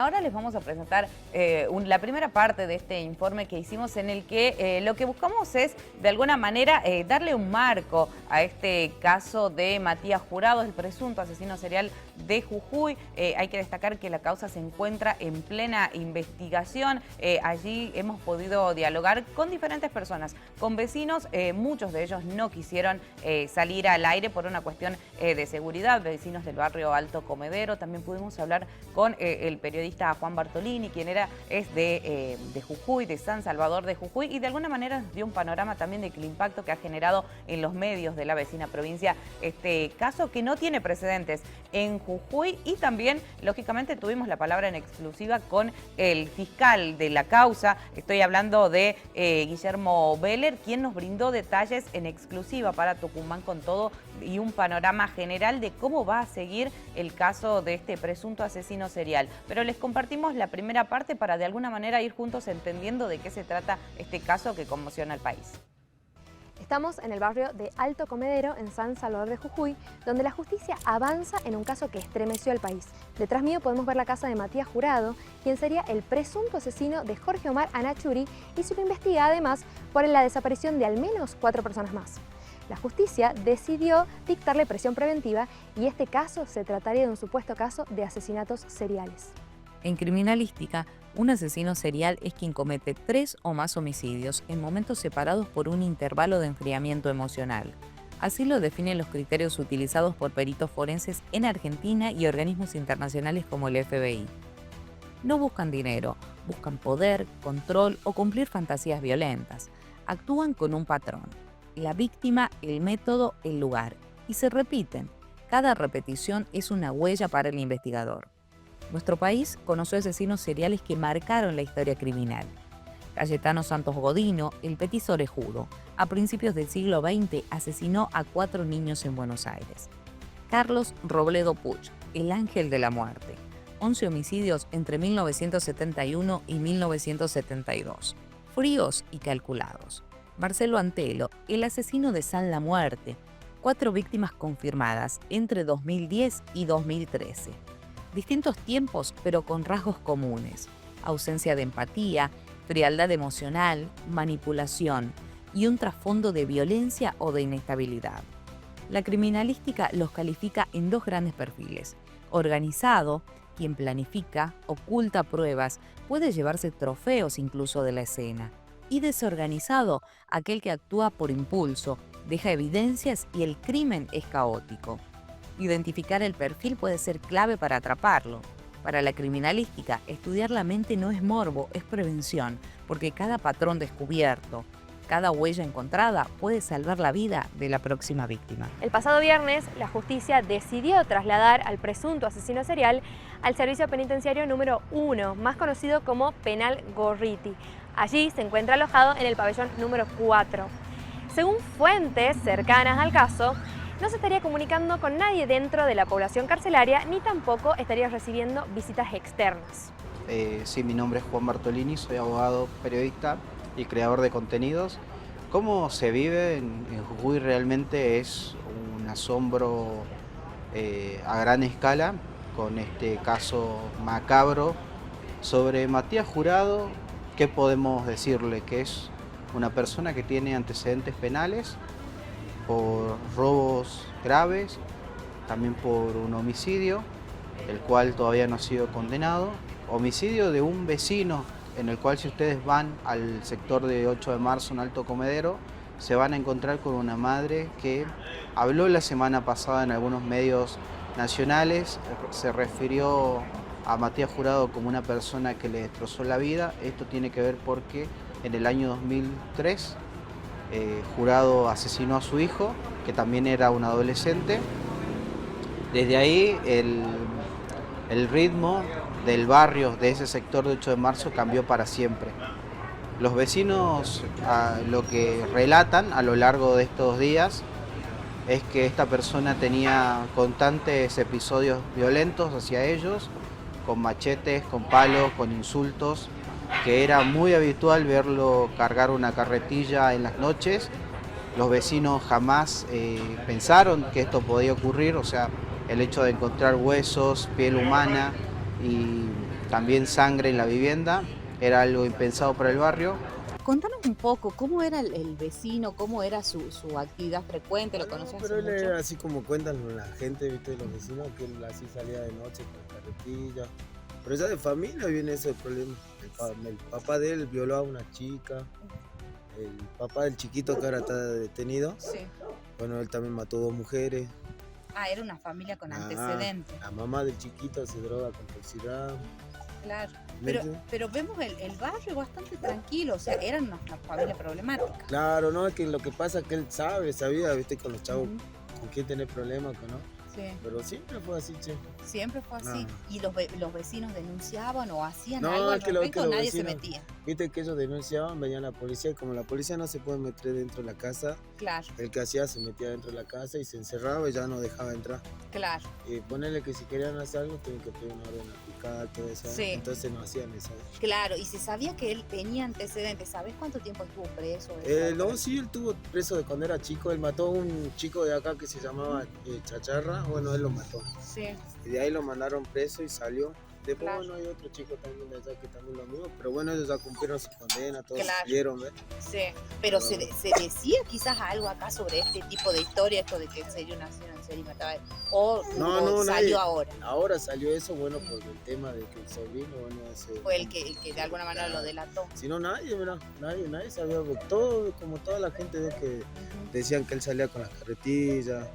Ahora les vamos a presentar la primera parte de este informe que hicimos en el que lo que buscamos es, de alguna manera, darle un marco a este caso de Matías Jurado, el presunto asesino serial de Jujuy. Hay que destacar que la causa se encuentra en plena investigación. Allí hemos podido dialogar con diferentes personas, con vecinos. Muchos de ellos no quisieron salir al aire por una cuestión de seguridad, vecinos del barrio Alto Comedero. También pudimos hablar con el periodista Juan Bartolini, quien es de Jujuy, de San Salvador de Jujuy, y de alguna manera nos dio un panorama también del impacto que ha generado en los medios de la vecina provincia este caso que no tiene precedentes en Jujuy. Y también, lógicamente, tuvimos la palabra en exclusiva con el fiscal de la causa. Estoy hablando de Guillermo Beller, quien nos brindó detalles en exclusiva para Tucumán con todo y un panorama general de cómo va a seguir el caso de este presunto asesino serial. Pero les compartimos la primera parte para de alguna manera ir juntos entendiendo de qué se trata este caso que conmociona al país. Estamos en el barrio de Alto Comedero, en San Salvador de Jujuy, donde la justicia avanza en un caso que estremeció al país. Detrás mío podemos ver la casa de Matías Jurado, quien sería el presunto asesino de Jorge Omar Anachuri, y se lo investiga además por la desaparición de al menos 4 personas más. La justicia decidió dictarle prisión preventiva y este caso se trataría de un supuesto caso de asesinatos seriales. En criminalística, un asesino serial es quien comete 3 o más homicidios en momentos separados por un intervalo de enfriamiento emocional. Así lo definen los criterios utilizados por peritos forenses en Argentina y organismos internacionales como el FBI. No buscan dinero, buscan poder, control o cumplir fantasías violentas. Actúan con un patrón: la víctima, el método, el lugar, y se repiten. Cada repetición es una huella para el investigador. Nuestro país conoció asesinos seriales que marcaron la historia criminal. Cayetano Santos Godino, el petiso orejudo, a principios del siglo XX asesinó a 4 niños en Buenos Aires. Carlos Robledo Puch, el ángel de la muerte, 11 homicidios entre 1971 y 1972, fríos y calculados. Marcelo Antelo, el asesino de San La Muerte, 4 víctimas confirmadas entre 2010 y 2013. Distintos tiempos, pero con rasgos comunes: ausencia de empatía, frialdad emocional, manipulación y un trasfondo de violencia o de inestabilidad. La criminalística los califica en 2 grandes perfiles: organizado, quien planifica, oculta pruebas, puede llevarse trofeos incluso de la escena; y desorganizado, aquel que actúa por impulso, deja evidencias y el crimen es caótico. Identificar el perfil puede ser clave para atraparlo. Para la criminalística, estudiar la mente no es morbo, es prevención, porque cada patrón descubierto, cada huella encontrada puede salvar la vida de la próxima víctima. El pasado viernes, la justicia decidió trasladar al presunto asesino serial al servicio penitenciario número 1, más conocido como Penal Gorriti. Allí se encuentra alojado en el pabellón número 4. Según fuentes cercanas al caso, no se estaría comunicando con nadie dentro de la población carcelaria, ni tampoco estaría recibiendo visitas externas. Sí, mi nombre es Juan Bartolini, soy abogado, periodista y creador de contenidos. ¿Cómo se vive en Jujuy? Realmente es un asombro a gran escala con este caso macabro sobre Matías Jurado. ¿Qué podemos decirle? Que es una persona que tiene antecedentes penales por robos graves, también por un homicidio, el cual todavía no ha sido condenado, homicidio de un vecino, en el cual si ustedes van al sector de 8 de marzo en Alto Comedero, se van a encontrar con una madre que habló la semana pasada en algunos medios nacionales, se refirió a Matías Jurado como una persona que le destrozó la vida. Esto tiene que ver porque en el año 2003, Jurado asesinó a su hijo, que también era un adolescente. Desde ahí el ritmo del barrio, de ese sector de 8 de marzo, cambió para siempre. Los vecinos lo que relatan a lo largo de estos días es que esta persona tenía constantes episodios violentos hacia ellos, con machetes, con palos, con insultos, que era muy habitual verlo cargar una carretilla en las noches. Los vecinos jamás pensaron que esto podía ocurrir, o sea, el hecho de encontrar huesos, piel humana y también sangre en la vivienda, era algo impensado para el barrio. Contanos un poco, ¿cómo era el vecino? ¿Cómo era su actividad frecuente? ¿Lo No, conocías pero hace él mucho? era así como cuentan la gente, viste, los vecinos, que él así salía de noche con carretilla. Pero ya de familia viene ese problema. El papá de él violó a una chica, el papá del chiquito que ahora está detenido, Sí. bueno, él también mató 2 mujeres. Ah, era una familia con Ah, antecedentes. La mamá del chiquito se droga con toxicidad. Claro. ¿Entiendes? Pero vemos el barrio bastante tranquilo, o sea, eran una familia problemática. Claro, no, es que lo que pasa es que él sabía, viste, con los chavos, Ujú. con quién tener problemas, con no. Sí. Pero siempre fue así, che. Siempre fue así. Ah. ¿Y los vecinos denunciaban o hacían No, algo al es que lo- respecto que o los nadie se vecinos- metía? Viste que ellos denunciaban, venían la policía, y como la policía no se puede meter dentro de la casa, Claro, el que hacía se metía dentro de la casa y se encerraba y ya no dejaba entrar. claro. Y ponerle que si querían hacer algo, tienen que pedir una orden fiscal, todo eso. Sí. Entonces no hacían eso. Claro, y se sabía que él tenía antecedentes. ¿Sabés cuánto tiempo estuvo preso? No, sí, él tuvo preso de cuando era chico. Él mató a un chico de acá que se llamaba Chacharra. Bueno, él lo mató. Sí, Y de ahí lo mandaron preso y salió. Después, Claro. bueno, hay otro chico también de allá que también lo mismo. Pero bueno, ellos ya cumplieron su condena, todos Claro. salieron, ¿ves? sí. Pero se decía quizás algo acá sobre este tipo de historia, esto de que sería un asesino en serie y mataba a él. O No, salió nadie. ahora. Ahora salió eso, bueno, por el tema de que el sobrino, bueno, ese... Fue el que de alguna manera lo delató. Si no, nadie, mira, nadie sabía. Todo, como toda la gente ve que decían que él salía con las carretillas.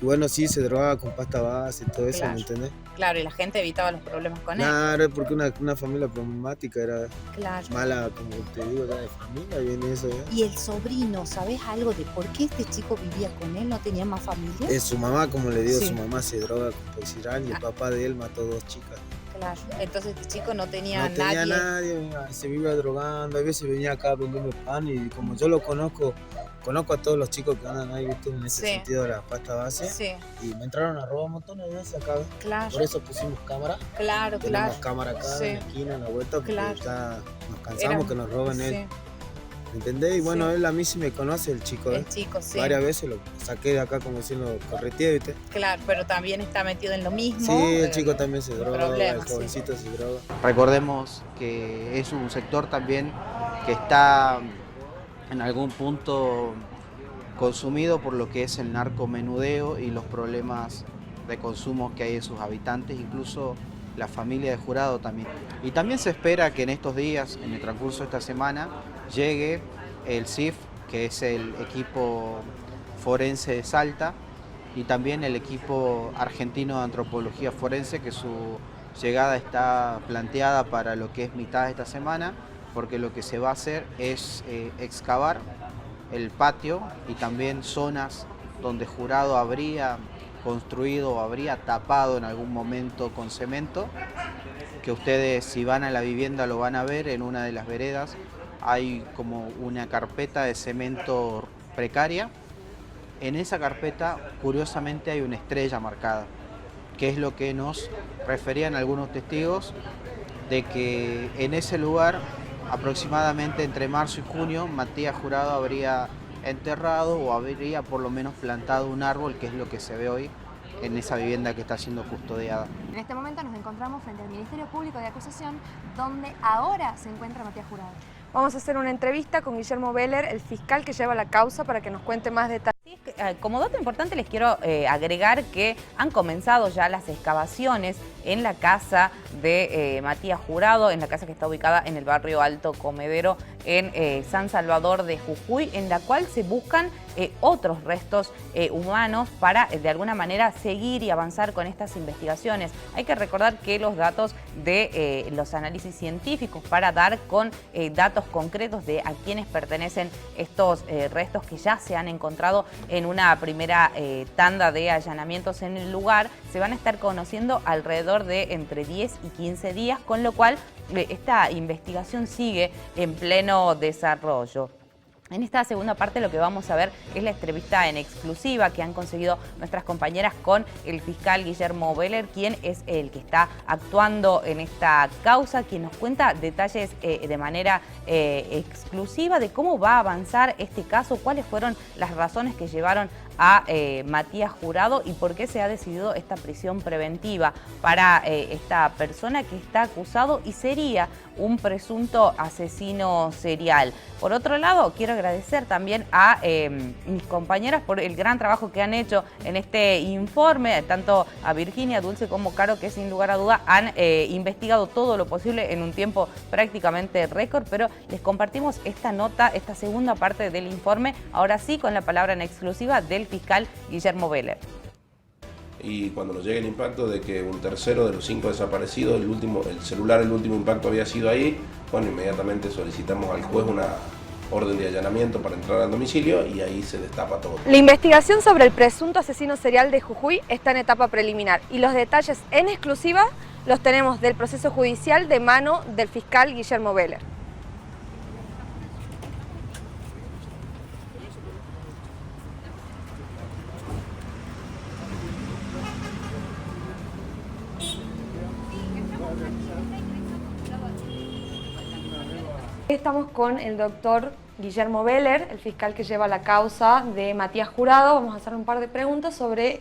Y bueno, sí, se drogaba con pasta base y todo eso, Claro. ¿me entendés? Claro, y la gente evitaba los problemas con él. Claro, porque una familia problemática era Claro. mala, como te digo, ya de familia viene eso, ¿ya? Y el sobrino, ¿sabés algo de por qué este chico vivía con él? ¿No tenía más familia? Es su mamá, como le digo, Sí. su mamá se droga con toxirán y el Ah. papá de él mató 2 chicas. Claro. Entonces este chico no tenía No tenía nadie. nadie, se vivía drogando, a veces venía acá a venderme pan y como yo lo conozco a todos los chicos que andan ahí, viste, en ese Sí. sentido de la pasta base. Sí, Y me entraron a robar un montón de veces acá. claro, Por eso pusimos cámara. claro, Tenemos claro. cámara acá Sí. en la esquina, en la vuelta, porque Claro. ya nos cansamos Era- que nos roben él. Sí, ¿Me entendés? Y bueno, Sí. él a mí sí me conoce, el chico. el chico, sí. Varias veces lo saqué de acá como si lo correteé, ¿viste? Claro, pero también está metido en lo mismo. Sí, el eh, chico también se droga, problema, el sí. jovencito se droga. Recordemos que es un sector también que está en algún punto consumido por lo que es el narcomenudeo y los problemas de consumo que hay en sus habitantes, incluso la familia de Jurado también. Y también se espera que en estos días, en el transcurso de esta semana, llegue el CIF, que es el equipo forense de Salta, y también el equipo argentino de antropología forense, que su llegada está planteada para lo que es mitad de esta semana, porque lo que se va a hacer es excavar el patio y también zonas donde Jurado habría construido o habría tapado en algún momento con cemento, que ustedes si van a la vivienda lo van a ver. En una de las veredas hay como una carpeta de cemento precaria. En esa carpeta, curiosamente, hay una estrella marcada, que es lo que nos referían algunos testigos, de que en ese lugar, aproximadamente entre marzo y junio, Matías Jurado habría enterrado o habría por lo menos plantado un árbol, que es lo que se ve hoy en esa vivienda que está siendo custodiada. En este momento nos encontramos frente al Ministerio Público de Acusación, donde ahora se encuentra Matías Jurado. Vamos a hacer una entrevista con Guillermo Beller, el fiscal que lleva la causa, para que nos cuente más detalles. Como dato importante les quiero agregar que han comenzado ya las excavaciones en la casa de Matías Jurado, en la casa que está ubicada en el barrio Alto Comedero, en San Salvador de Jujuy, en la cual se buscan otros restos humanos para de alguna manera seguir y avanzar con estas investigaciones. Hay que recordar que los datos de los análisis científicos para dar con datos concretos de a quiénes pertenecen estos restos que ya se han encontrado en una primera tanda de allanamientos en el lugar, se van a estar conociendo alrededor de entre 10 y 15 días, con lo cual esta investigación sigue en pleno desarrollo. En esta segunda parte lo que vamos a ver es la entrevista en exclusiva que han conseguido nuestras compañeras con el fiscal Guillermo Beller, quien es el que está actuando en esta causa, quien nos cuenta detalles de manera exclusiva de cómo va a avanzar este caso, cuáles fueron las razones que llevaron a Matías Jurado y por qué se ha decidido esta prisión preventiva para esta persona que está acusado y sería un presunto asesino serial. Por otro lado, quiero agradecer también a mis compañeras por el gran trabajo que han hecho en este informe, tanto a Virginia, Dulce como Caro, que sin lugar a duda han investigado todo lo posible en un tiempo prácticamente récord, pero les compartimos esta nota, esta segunda parte del informe, ahora sí con la palabra en exclusiva del fiscal Guillermo Veller. Y cuando nos llega el impacto de que un tercero de los 5 desaparecidos, el celular, el último impacto había sido ahí, bueno, inmediatamente solicitamos al juez una orden de allanamiento para entrar al domicilio y ahí se destapa todo. La investigación sobre el presunto asesino serial de Jujuy está en etapa preliminar y los detalles en exclusiva los tenemos del proceso judicial de mano del fiscal Guillermo Veller. Estamos con el doctor Guillermo Veller, el fiscal que lleva la causa de Matías Jurado. Vamos a hacer un par de preguntas sobre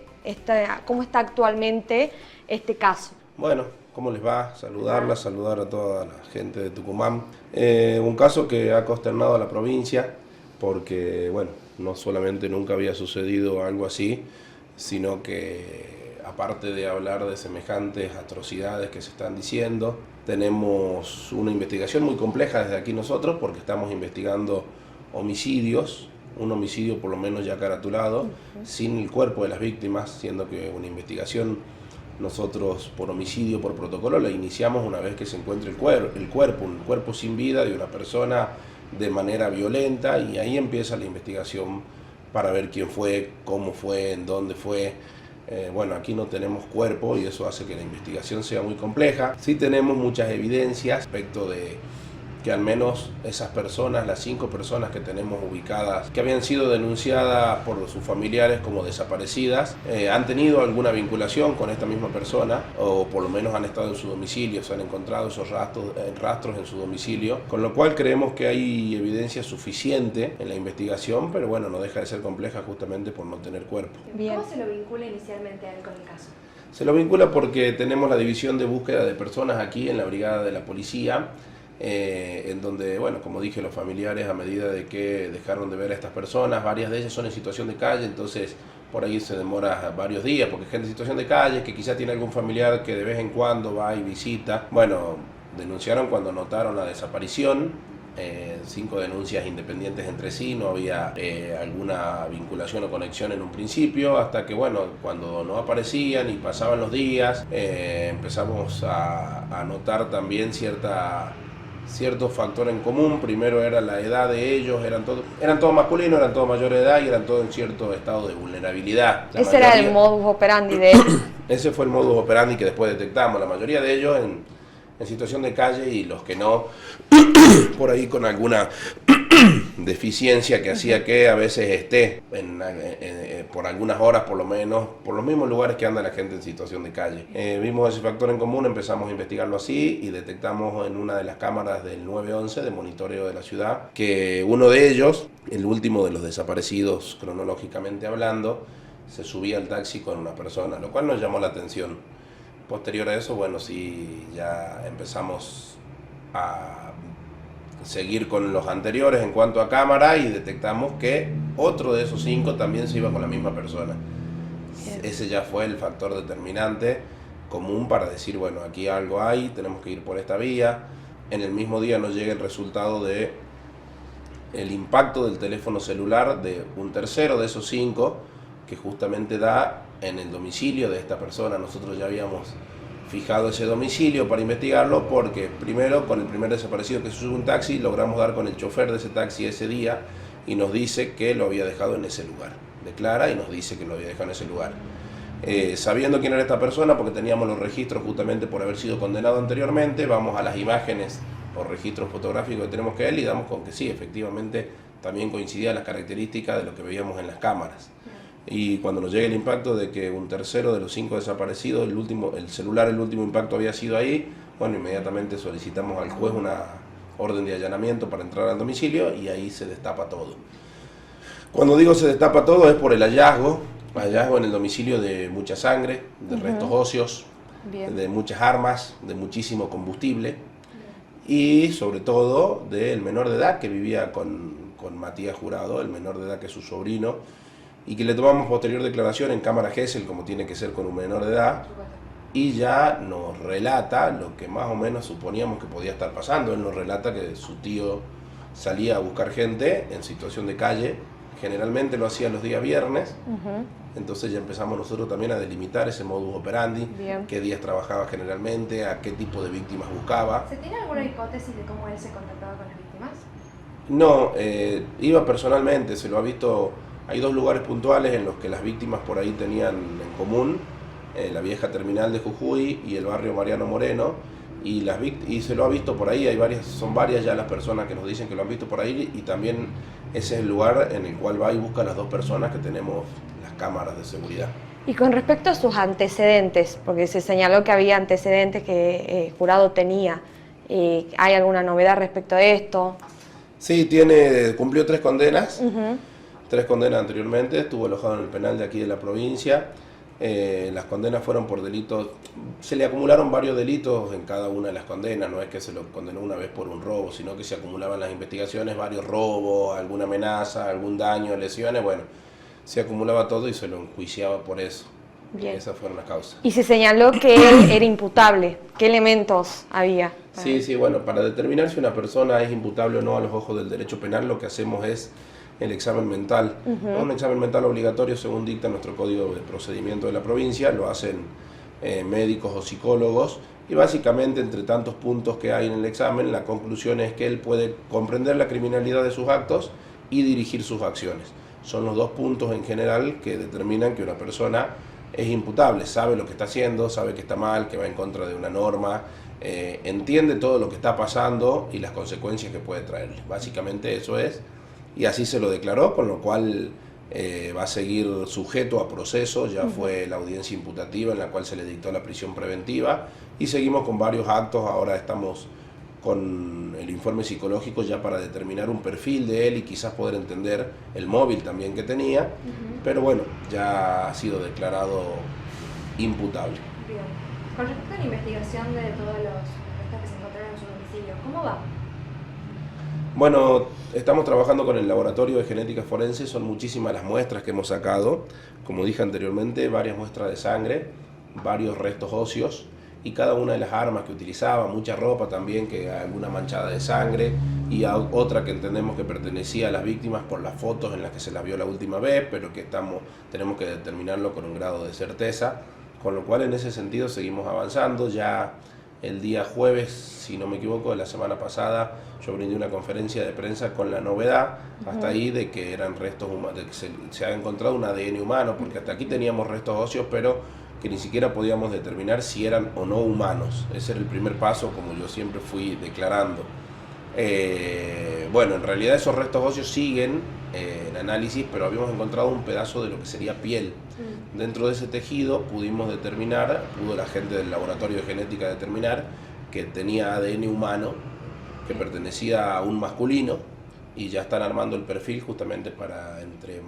cómo está actualmente este caso. Bueno, ¿cómo les va? Saludarla, saludar a toda la gente de Tucumán. Un caso que ha consternado a la provincia porque, bueno, no solamente nunca había sucedido algo así, sino que aparte de hablar de semejantes atrocidades que se están diciendo, tenemos una investigación muy compleja desde aquí nosotros porque estamos investigando homicidios, un homicidio por lo menos ya caratulado, sin el cuerpo de las víctimas, siendo que una investigación nosotros por homicidio, por protocolo, la iniciamos una vez que se encuentre el cuerpo, un cuerpo sin vida de una persona de manera violenta, y ahí empieza la investigación para ver quién fue, cómo fue, en dónde fue. Bueno, aquí no tenemos cuerpo y eso hace que la investigación sea muy compleja. Sí tenemos muchas evidencias respecto de que al menos esas personas, las 5 personas que tenemos ubicadas, que habían sido denunciadas por sus familiares como desaparecidas, han tenido alguna vinculación con esta misma persona, o por lo menos han estado en su domicilio, se han encontrado esos rastros en su domicilio, con lo cual creemos que hay evidencia suficiente en la investigación, pero bueno, no deja de ser compleja justamente por no tener cuerpo. Bien. ¿Cómo se lo vincula inicialmente a él con el caso? Se lo vincula porque tenemos la división de búsqueda de personas aquí en la brigada de la policía, en donde, bueno, como dije, los familiares, a medida de que dejaron de ver a estas personas, varias de ellas son en situación de calle, entonces por ahí se demora varios días, porque gente en situación de calle, que quizá tiene algún familiar que de vez en cuando va y visita. Bueno, denunciaron cuando notaron la desaparición, 5 denuncias independientes entre sí, no había alguna vinculación o conexión en un principio, hasta que, bueno, cuando no aparecían y pasaban los días, empezamos a notar también ciertos factores en común. Primero era la edad de ellos, eran todos masculinos, eran todos mayores de edad y eran todos en cierto estado de vulnerabilidad. Ese era el modus operandi de ellos. Ese fue el modus operandi que después detectamos, la mayoría de ellos en situación de calle y los que no, por ahí con alguna deficiencia que hacía que a veces esté por algunas horas por lo menos, por los mismos lugares que anda la gente en situación de calle. Vimos ese factor en común, empezamos a investigarlo así y detectamos en una de las cámaras del 911 de monitoreo de la ciudad que uno de ellos, el último de los desaparecidos cronológicamente hablando, se subía al taxi con una persona, lo cual nos llamó la atención. Posterior a eso, bueno, sí, ya empezamos a seguir con los anteriores en cuanto a cámara y detectamos que otro de esos 5 también se iba con la misma persona. Ese ya fue el factor determinante común para decir, bueno, aquí algo hay, tenemos que ir por esta vía. En el mismo día nos llega el resultado de el impacto del teléfono celular de un tercero de esos 5 que justamente da en el domicilio de esta persona. Nosotros ya habíamos fijado ese domicilio para investigarlo porque primero con el primer desaparecido que se sube un taxi logramos dar con el chofer de ese taxi ese día y nos dice que lo había dejado en ese lugar. Declara y nos dice que lo había dejado en ese lugar. Sabiendo quién era esta persona, porque teníamos los registros justamente por haber sido condenado anteriormente, vamos a las imágenes o registros fotográficos que tenemos que él y damos con que sí, efectivamente también coincidían las características de lo que veíamos en las cámaras. Y cuando nos llega el impacto de que un tercero de los 5 desaparecidos, el celular, el último impacto había sido ahí, bueno, inmediatamente solicitamos al juez una orden de allanamiento para entrar al domicilio y ahí se destapa todo. Cuando digo se destapa todo es por el hallazgo en el domicilio de mucha sangre, de restos óseos, Bien. de muchas armas, de muchísimo combustible y sobre todo del menor de edad que vivía con Matías Jurado, el menor de edad que es su sobrino, y que le tomamos posterior declaración en cámara Gesell, como tiene que ser con un menor de edad, y ya nos relata lo que más o menos suponíamos que podía estar pasando. Él nos relata que su tío salía a buscar gente en situación de calle, generalmente lo hacía los días viernes, entonces ya empezamos nosotros también a delimitar ese modus operandi, Bien. qué días trabajaba generalmente, a qué tipo de víctimas buscaba. ¿Se tiene alguna hipótesis de cómo él se contactaba con las víctimas? No, iba personalmente, se lo ha visto, hay dos lugares puntuales en los que las víctimas por ahí tenían en común, la vieja terminal de Jujuy y el barrio Mariano Moreno, y se lo ha visto por ahí, son varias ya las personas que nos dicen que lo han visto por ahí, y también ese es el lugar en el cual va y busca a las dos personas que tenemos las cámaras de seguridad. Y con respecto a sus antecedentes, porque se señaló que había antecedentes que Jurado tenía, ¿hay alguna novedad respecto a esto? Sí, cumplió 3 condenas, 3 condenas anteriormente, estuvo alojado en el penal de aquí de la provincia. Las condenas fueron por delitos, se le acumularon varios delitos en cada una de las condenas, no es que se lo condenó una vez por un robo, sino que se acumulaban las investigaciones, varios robos, alguna amenaza, algún daño, lesiones, bueno, se acumulaba todo y se lo enjuiciaba por eso. Bien. Esas fueron las causas. Y se señaló que él era imputable. ¿Qué elementos había? Sí, bueno, para determinar si una persona es imputable o no a los ojos del derecho penal, lo que hacemos es el examen mental. Un examen mental obligatorio según dicta nuestro Código de Procedimiento de la provincia, lo hacen médicos o psicólogos, y básicamente entre tantos puntos que hay en el examen, la conclusión es que él puede comprender la criminalidad de sus actos y dirigir sus acciones. Son los 2 puntos en general que determinan que una persona es imputable, sabe lo que está haciendo, sabe que está mal, que va en contra de una norma, entiende todo lo que está pasando y las consecuencias que puede traerle. Básicamente eso es, y así se lo declaró, con lo cual va a seguir sujeto a proceso. Ya fue la audiencia imputativa en la cual se le dictó la prisión preventiva y seguimos con varios actos. Ahora estamos con el informe psicológico ya para determinar un perfil de él y quizás poder entender el móvil también que tenía, pero bueno, ya ha sido declarado imputable. Bien. Con respecto a la investigación de todos los restos que se encontraron en su domicilio, ¿cómo va? Bueno, estamos trabajando con el laboratorio de genética forense, son muchísimas las muestras que hemos sacado, como dije anteriormente, varias muestras de sangre, varios restos óseos, y cada una de las armas que utilizaba, mucha ropa también, que alguna manchada de sangre, y otra que entendemos que pertenecía a las víctimas por las fotos en las que se las vio la última vez, pero que tenemos que determinarlo con un grado de certeza, con lo cual en ese sentido seguimos avanzando. Ya el día jueves, si no me equivoco, de la semana pasada, yo brindé una conferencia de prensa con la novedad, hasta ahí, de que eran restos humanos, de que se ha encontrado un ADN humano, porque hasta aquí teníamos restos óseos, pero que ni siquiera podíamos determinar si eran o no humanos. Ese era el primer paso, como yo siempre fui declarando. Bueno, en realidad esos restos óseos siguen en análisis, pero habíamos encontrado un pedazo de lo que sería piel. Dentro de ese tejido pudo la gente del laboratorio de genética determinar que tenía ADN humano, que pertenecía a un masculino, y ya están armando el perfil justamente para entre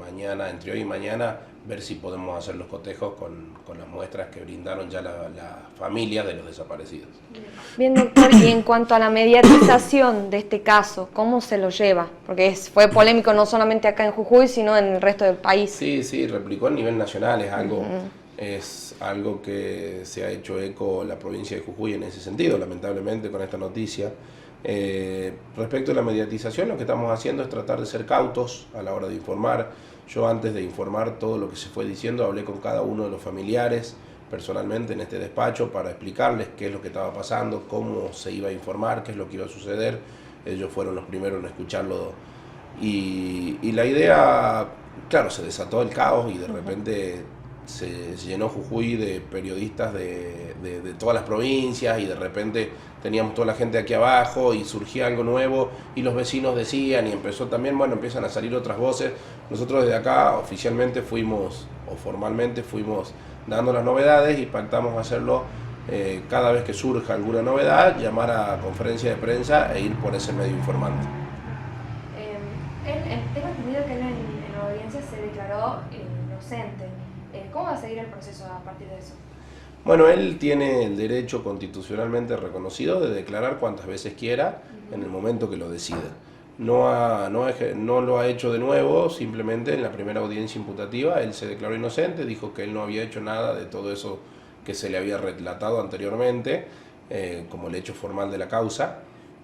hoy y mañana ver si podemos hacer los cotejos con las muestras que brindaron ya la familia de los desaparecidos. Bien, doctor, y en cuanto a la mediatización de este caso, ¿cómo se lo lleva? Porque fue polémico no solamente acá en Jujuy, sino en el resto del país. Sí, replicó a nivel nacional, es algo que se ha hecho eco la provincia de Jujuy en ese sentido, lamentablemente, con esta noticia. Respecto a la mediatización, lo que estamos haciendo es tratar de ser cautos a la hora de informar. Yo, antes de informar todo lo que se fue diciendo, hablé con cada uno de los familiares personalmente en este despacho para explicarles qué es lo que estaba pasando, cómo se iba a informar, qué es lo que iba a suceder. Ellos fueron los primeros en escucharlo, y la idea, claro, se desató el caos y de repente se llenó Jujuy de periodistas de todas las provincias, y de repente teníamos toda la gente aquí abajo y surgía algo nuevo y los vecinos decían, y empezó también, empiezan a salir otras voces. Nosotros desde acá oficialmente formalmente fuimos dando las novedades y pactamos hacerlo cada vez que surja alguna novedad, llamar a conferencia de prensa e ir por ese medio informando. Tengo entendido que él en se declaró inocente. ¿Cómo va a seguir el proceso a partir de eso? Bueno, él tiene el derecho constitucionalmente reconocido de declarar cuantas veces quiera en el momento que lo decida. No lo ha hecho de nuevo, simplemente en la primera audiencia imputativa él se declaró inocente, dijo que él no había hecho nada de todo eso que se le había relatado anteriormente, como el hecho formal de la causa.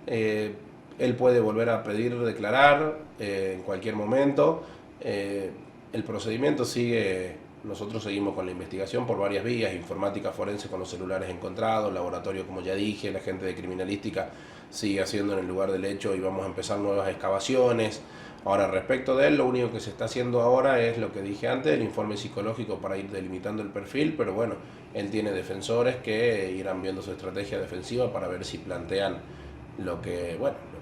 Él puede volver a pedir declarar en cualquier momento. El procedimiento sigue, nosotros seguimos con la investigación por varias vías: informática forense con los celulares encontrados, laboratorio, como ya dije, la gente de criminalística sigue haciendo en el lugar del hecho y vamos a empezar nuevas excavaciones. Ahora, respecto de él, lo único que se está haciendo ahora es lo que dije antes, el informe psicológico para ir delimitando el perfil, pero bueno, él tiene defensores que irán viendo su estrategia defensiva para ver si plantean lo que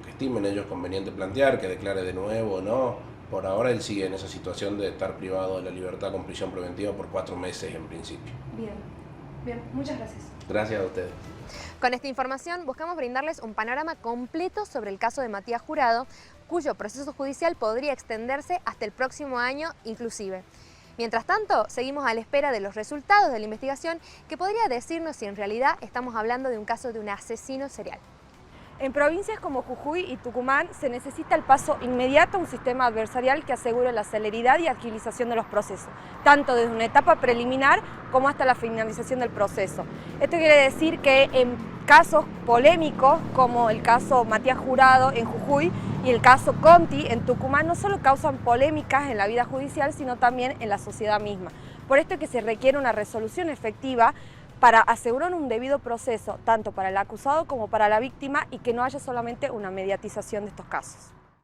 estimen ellos conveniente plantear, que declare de nuevo o no. Por ahora él sigue en esa situación de estar privado de la libertad con prisión preventiva por 4 meses en principio. Bien, muchas gracias. Gracias a ustedes. Con esta información buscamos brindarles un panorama completo sobre el caso de Matías Jurado, cuyo proceso judicial podría extenderse hasta el próximo año inclusive. Mientras tanto, seguimos a la espera de los resultados de la investigación que podría decirnos si en realidad estamos hablando de un caso de un asesino serial. En provincias como Jujuy y Tucumán se necesita el paso inmediato a un sistema adversarial que asegure la celeridad y agilización de los procesos, tanto desde una etapa preliminar como hasta la finalización del proceso. Esto quiere decir que en casos polémicos como el caso Matías Jurado en Jujuy y el caso Conti en Tucumán no solo causan polémicas en la vida judicial, sino también en la sociedad misma. Por esto es que se requiere una resolución efectiva para asegurar un debido proceso, tanto para el acusado como para la víctima, y que no haya solamente una mediatización de estos casos.